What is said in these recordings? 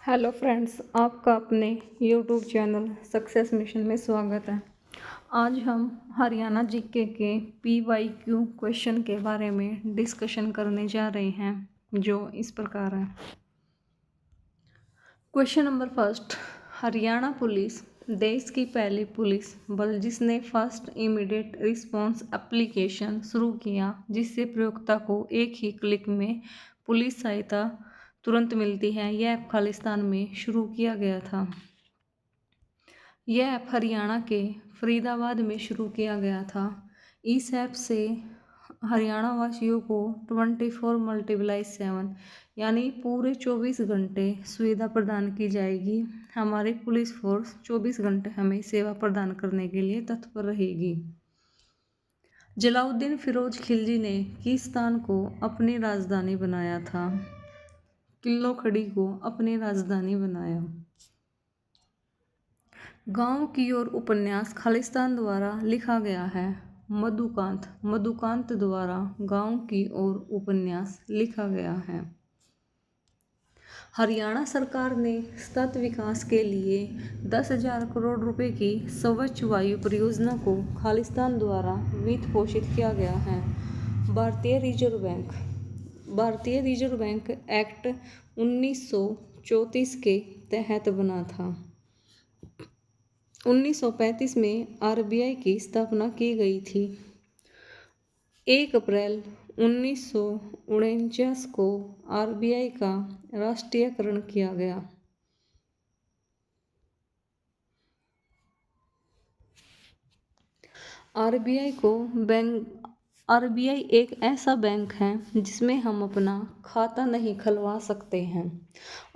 Hello friends, आपका अपने YouTube channel success mission में स्वागत है। आज हम हरियाणा जीके के PYQ क्वेश्चन के बारे में डिस्कशन करने जा रहे हैं, जो इस प्रकार है। Question number first, Haryana police देश की पहली पुलिस बल जिसने फर्स्ट इमीडिएट रिस्पांस एप्लीकेशन शुरू किया, जिससे प्रयोक्ता को एक ही क्लिक में पुलिस सहायता तुरंत मिलती है। यह ऐप खालिस्तान में शुरू किया गया था। यह ऐप हरियाणा के फरीदाबाद में शुरू किया गया था। इस ऐप से हरियाणा वासियों को 24/7 यानी पूरे 24 घंटे सुविधा प्रदान की जाएगी। हमारी पुलिस फोर्स 24 घंटे हमें सेवा प्रदान करने के लिए तत्पर रहेगी। जलाउद्दीन फिरोज खिलजी ने किस स्थान को अपनी राजधानी बनाया था? किलो खड़ी को अपनी राजधानी बनाया। गांव की ओर उपन्यास खालिस्तान द्वारा लिखा गया है। मधुकांत द्वारा गांव की ओर उपन्यास लिखा गया है। हरियाणा सरकार ने सतत विकास के लिए 10,000 करोड़ रुपए की स्वच्छ वायु परियोजना को खालिस्तान द्वारा वित्त पोषित किया गया है। भारतीय रिजर्व बैंक एक्ट 1934 के तहत बना था। 1935 में RBI की स्थापना की गई थी। 1 अप्रैल 1949 को RBI का राष्ट्रीयकरण किया गया। RBI एक ऐसा बैंक है जिसमें हम अपना खाता नहीं खुलवा सकते हैं।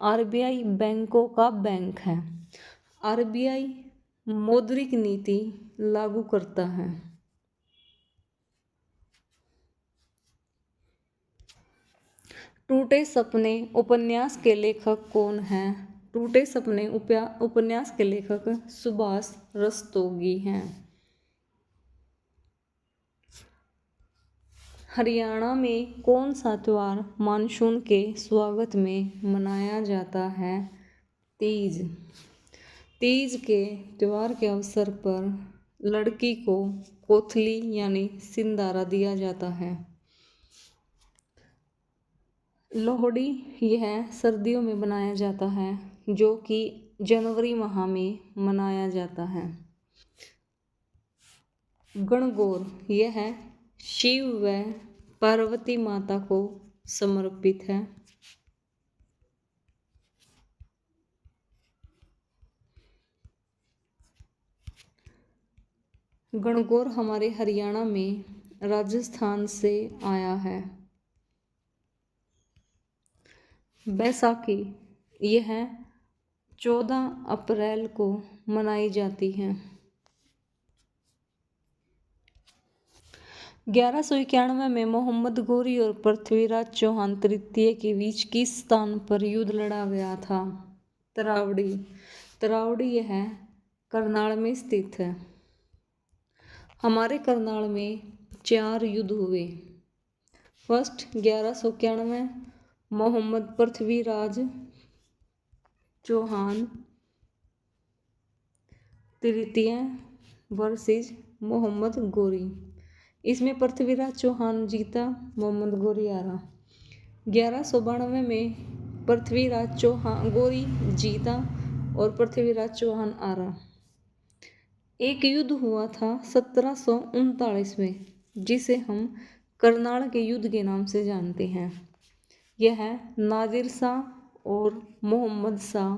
RBI बैंकों का बैंक है। RBI मौद्रिक नीति लागू करता है। टूटे सपने उपन्यास के लेखक कौन हैं? टूटे सपने उपन्यास के लेखक सुभाष रस्तोगी हैं। हरियाणा में कौन सा त्योहार मानसून के स्वागत में मनाया जाता है? तीज। तीज के त्योहार के अवसर पर लड़की को कोथली यानी सिंदारा दिया जाता है। लोहड़ी यह सर्दियों में मनाया जाता है, जो कि जनवरी माह में मनाया जाता है। गणगौर यह शिव व पार्वती माता को समर्पित है। गणगौर हमारे हरियाणा में राजस्थान से आया है। बैसाखी यह 14 अप्रैल को मनाई जाती है। 1191 में मोहम्मद गोरी और पृथ्वीराज चौहान तृतीय के बीच किस स्थान पर युद्ध लड़ा गया था? तरावड़ी यह करनाल में स्थित है। हमारे करनाल में 4 युद्ध हुए। फर्स्ट 1191 मोहम्मद पृथ्वीराज चौहान तृतीय वर्सेस मोहम्मद गोरी। इसमें पृथ्वीराज चौहान जीता, मोहम्मद गोरी हारा। 1192 में पृथ्वीराज गोरी जीता और पृथ्वीराज चौहान हारा। एक युद्ध हुआ था 1739 में, जिसे हम करनाल के युद्ध के नाम से जानते हैं। यह नादिर शाह और मोहम्मद शाह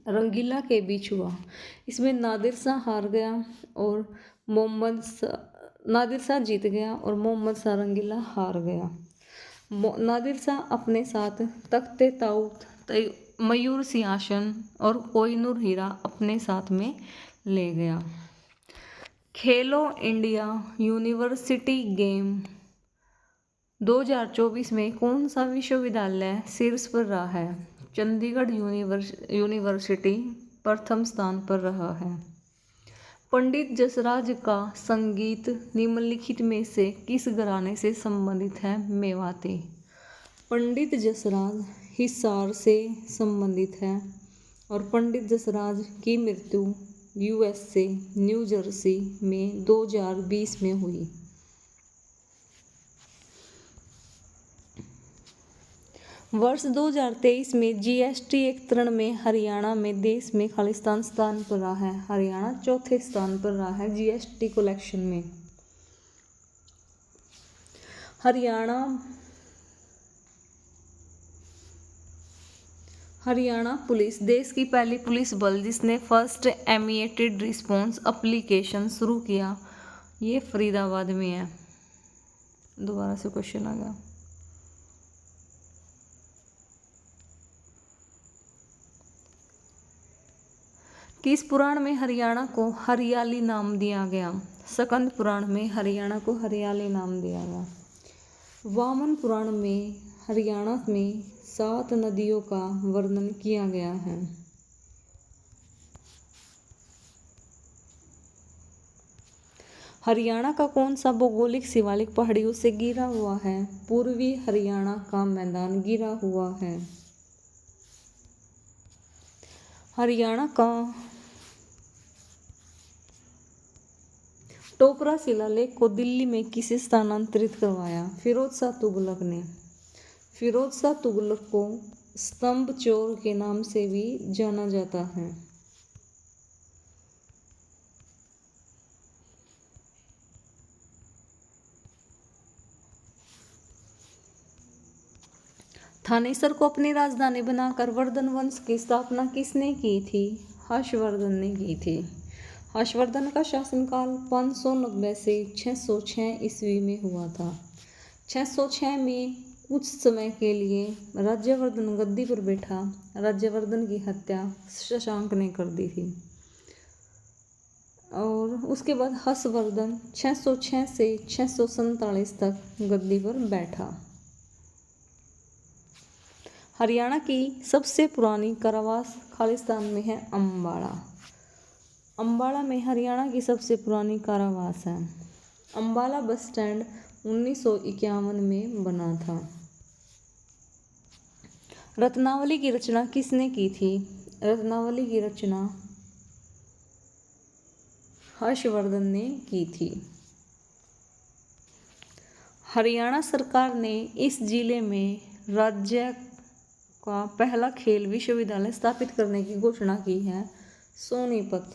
रंगीला के बीच हुआ। इसमें नादिर शाह हार गया और नादिर शाह जीत गया और मोहम्मद शाह रंगीला हार गया। नादिर शाह अपने साथ तख्ते ताऊत, मयूर सिंहासन और कोहिनूर हीरा अपने साथ में ले गया। खेलो इंडिया यूनिवर्सिटी गेम 2024 में कौन सा विश्वविद्यालय शीर्ष पर रहा है? चंडीगढ़ यूनिवर्सिटी प्रथम स्थान पर रहा है। पंडित जसराज का संगीत निम्नलिखित में से किस घराने से संबंधित है? मेवाती। पंडित जसराज हिसार से संबंधित है। और पंडित जसराज की मृत्यु USA न्यू जर्सी में 2020 में हुई। वर्ष 2023 में GST एकत्रण में हरियाणा में देश में खालिस्तान स्थान पर रहा है। हरियाणा चौथे स्थान पर रहा है GST कलेक्शन में। हरियाणा पुलिस देश की पहली पुलिस बल जिसने फर्स्ट इमीडिएट रिस्पॉन्स एप्लीकेशन शुरू किया, ये फरीदाबाद में है। दोबारा से क्वेश्चन आ गया। किस पुराण में हरियाणा को हरियाली नाम दिया गया? स्कंद पुराण में हरियाणा को हरियाली नाम दिया गया। वामन पुराण में हरियाणा में 7 नदियों का वर्णन किया गया है। हरियाणा का कौन सा भौगोलिक शिवालिक पहाड़ियों से घिरा हुआ है? पूर्वी हरियाणा का मैदान घिरा हुआ है। हरियाणा का टोपरा शिलालेख को दिल्ली में किसे स्थानांतरित करवाया? फिरोज शाह तुगलक ने। फिरोज शाह तुगलक को स्तंभ चोर के नाम से भी जाना जाता है। थानेसर को अपनी राजधानी बनाकर वर्धन वंश की स्थापना किसने की थी? हर्षवर्धन ने की थी। हर्षवर्धन का शासनकाल 590 से 606 ईस्वी में हुआ था। 606 में कुछ समय के लिए राज्यवर्धन गद्दी पर बैठा। राज्यवर्धन की हत्या शशांक ने कर दी थी। और उसके बाद हर्षवर्धन 606 से 647 तक गद्दी पर बैठा। हरियाणा की सबसे पुरानी कारावास खालिस्तान में है अम्बाड़ा। अम्बाड़ा में हरियाणा की सबसे पुरानी कारावास है। अम्बाला बस स्टैंड 1951 में बना था। रत्नावली की रचना किसने की थी? रत्नावली की रचना हर्षवर्धन ने की थी। हरियाणा सरकार ने इस जिले में राज्य का पहला खेल विश्वविद्यालय स्थापित करने की घोषणा की है। सोनीपत।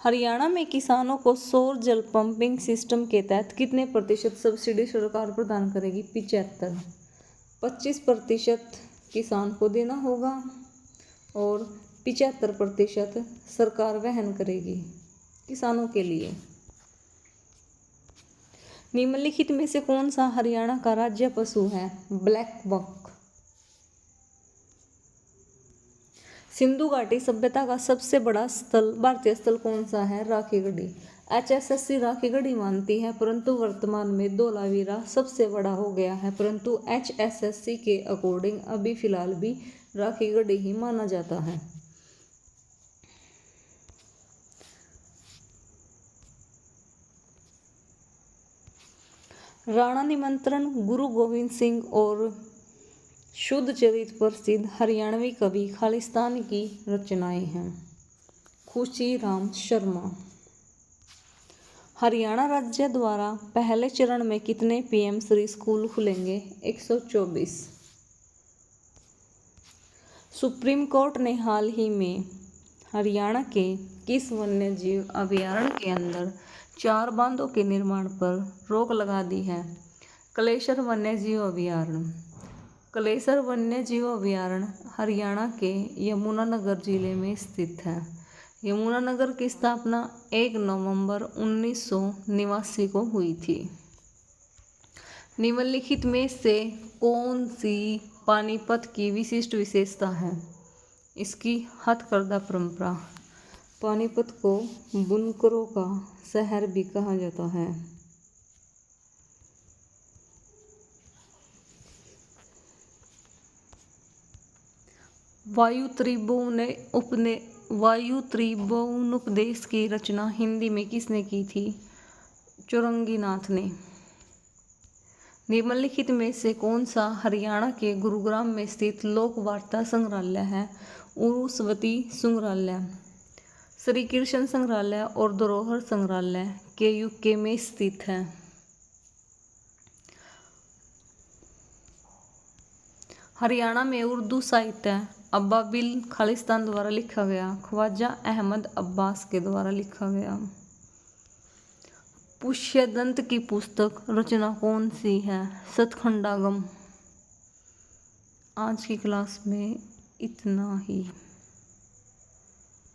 हरियाणा में किसानों को सौर जल पंपिंग सिस्टम के तहत कितने प्रतिशत सब्सिडी सरकार प्रदान करेगी? 75। 25% किसान को देना होगा और 75% सरकार वहन करेगी किसानों के लिए। निम्नलिखित में से कौन सा हरियाणा का राज्य पशु है? Black buck. सिंधु घाटी सभ्यता का सबसे बड़ा स्थल भारतीय स्थल कौन सा है? राखीगढ़ी। HSSC राखीगढ़ी मानती है, परंतु वर्तमान में धौलावीरा सबसे बड़ा हो गया है, परंतु HSSC के अकॉर्डिंग अभी फिलहाल भी राखीगढ़ी ही माना जाता है। राणा निमंत्रण, गुरु गोविंद सिंह और शुद्ध चरित प्रसिद्ध हरियाणवी कवि खालिस्तान की रचनाएं हैं। खुशी राम शर्मा। हरियाणा राज्य द्वारा पहले चरण में कितने PM श्री स्कूल खुलेंगे? 124। सुप्रीम कोर्ट ने हाल ही में हरियाणा के किस वन्यजीव अभयारण्य के अंदर 4 बांधों के निर्माण पर रोक लगा दी है? कलेसर वन्यजीव अभयारण्य। कलेसर वन्यजीव अभयारण्य हरियाणा के यमुनानगर जिले में स्थित है। यमुनानगर की स्थापना 1 नवंबर 1989 को हुई थी। निम्नलिखित में से कौन सी पानीपत की विशिष्ट विशेषता है? इसकी हथकरघा परंपरा। पानीपत को बुनकरों का शहर भी कहा जाता है। वायु त्रिभुवनोपदेश की रचना हिंदी में किसने की थी? चौरंगीनाथ ने। निम्नलिखित में से कौन सा हरियाणा के गुरुग्राम में स्थित लोक वार्ता संग्रहालय है? उरुस्वती संग्रहालय, श्री कृष्ण संग्रहालय और धरोहर संग्रहालय के यूके में स्थित है। हरियाणा में उर्दू साहित्य अब्बाबिल खालिस्तान द्वारा लिखा गया, ख्वाजा अहमद अब्बास के द्वारा लिखा गया। पुष्यदंत की पुस्तक रचना कौन सी है? सतखंडागम। आज की क्लास में इतना ही।